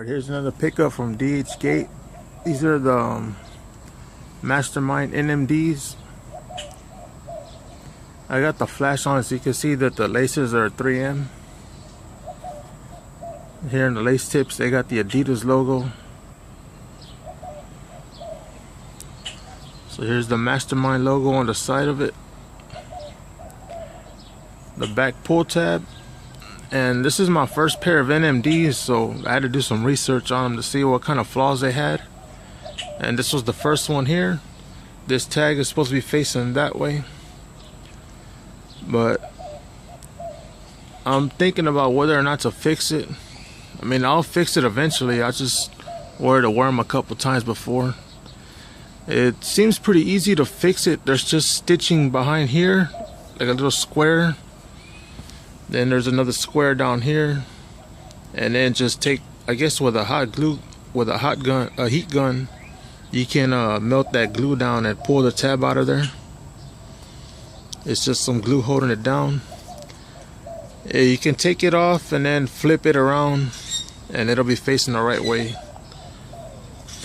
Alright, here's another pickup from Dhgate. These are the Mastermind NMDs. I got the flash on so you can see that the laces are 3M. Here in the lace tips they got the Adidas logo. So here's the Mastermind logo on the side of it. The back pull tab. And this is my first pair of NMDs, so I had to do some research on them to see what kind of flaws they had. And this was the first one here. This tag is supposed to be facing that way, but I'm thinking about whether or not to fix it. I mean, I'll fix it eventually. I just wanted to wear them a couple times before. It seems pretty easy to fix it. There's just stitching behind here, like a little square. Then there's another square down here, and then just take, I guess with a hot glue, with a heat gun, you can melt that glue down and pull the tab out of there. It's just some glue holding it down. You can take it off and then flip it around, and it'll be facing the right way.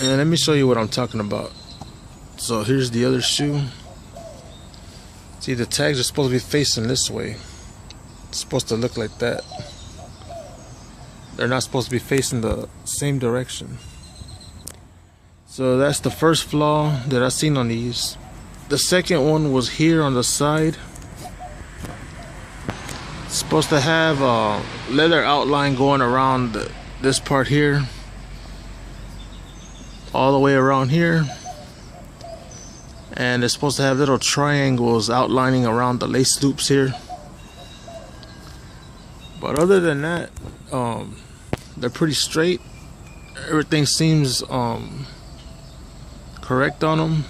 And let me show you what I'm talking about. So here's the other shoe. See, the tags are supposed to be facing this way. It's supposed to look like that. They're not supposed to be facing the same direction. So that's the first flaw that I seen on these. The second one was here on the side. It's supposed to have a leather outline going around this part here, all the way around here, and it's supposed to have little triangles outlining around the lace loops here. But other than that, they're pretty straight. Everything seems correct on them.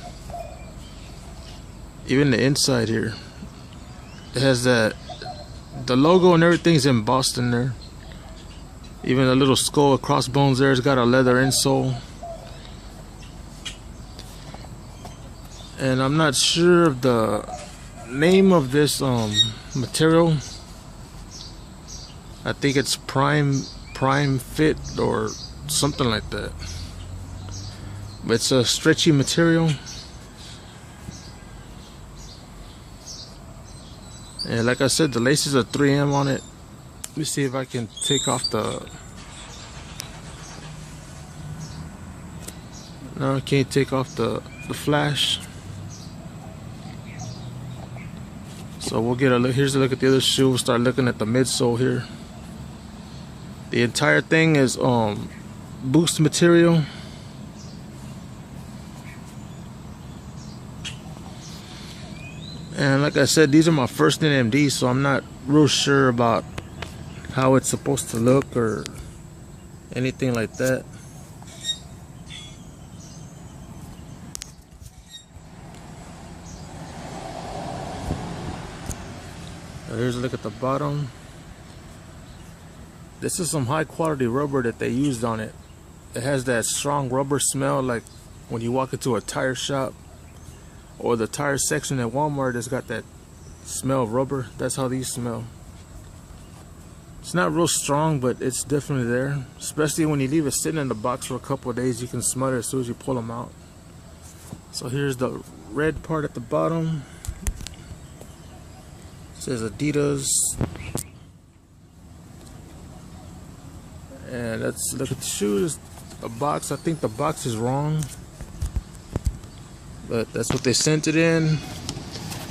Even the inside here, it has the logo and everything's embossed in there. Even the little skull and crossbones there has got a leather insole. And I'm not sure of the name of this material. I think it's prime fit or something like that. But it's a stretchy material. And like I said, the laces are 3M on it. Let me see if I can take off the... No, I can't take off the flash. So we'll get a look. Here's a look at the other shoe. We'll start looking at the midsole here. The entire thing is boost material. And like I said, these are my first NMD, so I'm not real sure about how it's supposed to look or anything like that. Here's a look at the bottom. This is some high quality rubber that they used on it. It has that strong rubber smell, like when you walk into a tire shop or the tire section at Walmart. It's got that smell of rubber. That's how these smell. It's not real strong, but it's definitely there. Especially when you leave it sitting in the box for a couple of days, you can smell it as soon as you pull them out. So here's the red part at the bottom. It says Adidas. And let's look at the shoes. A box. I think the box is wrong, but that's what they sent it in.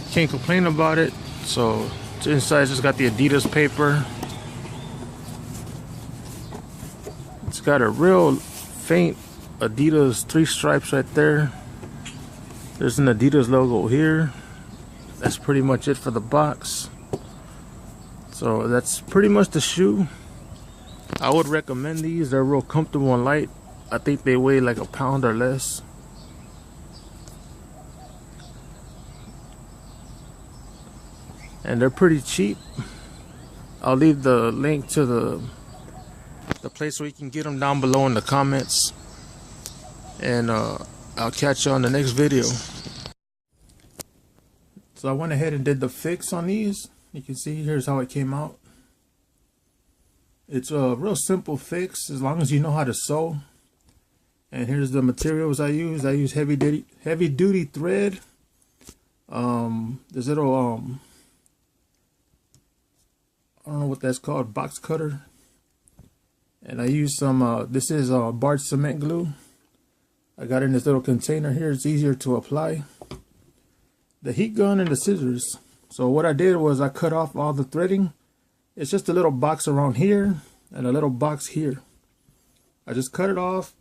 Can't complain about it. So the inside just got the Adidas paper. It's got a real faint Adidas 3 stripes right there. There's an Adidas logo here. That's pretty much it for the box. So that's pretty much the shoe. I would recommend these. They're real comfortable and light. I think they weigh like a pound or less. And they're pretty cheap. I'll leave the link to the place where you can get them down below in the comments. And I'll catch you on the next video. So I went ahead and did the fix on these. You can see here's how it came out. It's a real simple fix as long as you know how to sew. And here's the materials I use. I use heavy duty thread. This little I don't know what that's called, box cutter. And I use some this is barge cement glue. I got in this little container here. It's easier to apply. The heat gun and the scissors. So what I did was I cut off all the threading. It's just a little box around here and a little box here. I just cut it off,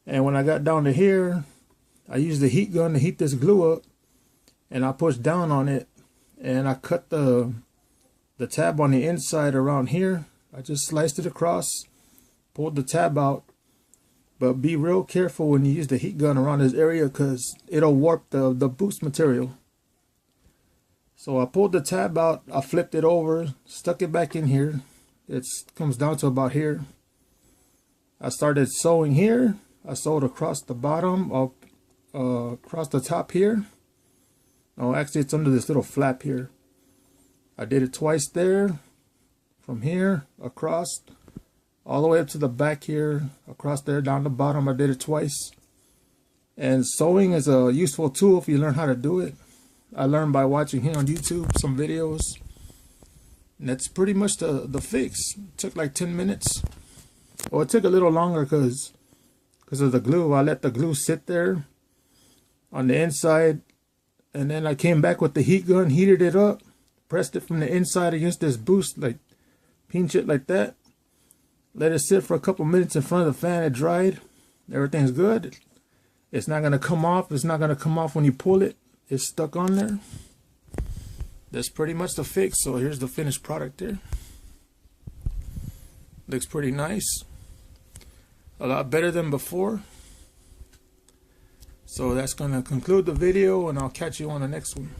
and when I got down to here, I used the heat gun to heat this glue up, and I pushed down on it, and I cut the tab on the inside around here. I just sliced it across, pulled the tab out, but be real careful when you use the heat gun around this area because it'll warp the boost material. So I pulled the tab out, I flipped it over, stuck it back in here. It comes down to about here. I started sewing here. I sewed across the bottom, up across the top here. Oh, actually it's under this little flap here. I did it twice there, from here, across, all the way up to the back here, across there, down the bottom. I did it twice. And sewing is a useful tool if you learn how to do it. I learned by watching here on YouTube some videos, and that's pretty much the fix. It took like 10 minutes. Well, it took a little longer because of the glue. I let the glue sit there on the inside, and then I came back with the heat gun, heated it up, pressed it from the inside against this boost, like pinch it like that. Let it sit for a couple minutes in front of the fan. It dried. Everything's good. It's not gonna come off. It's not gonna come off when you pull it. It's stuck on there. That's pretty much the fix. So here's the finished product there. Looks pretty nice. A lot better than before. So that's gonna conclude the video, and I'll catch you on the next one.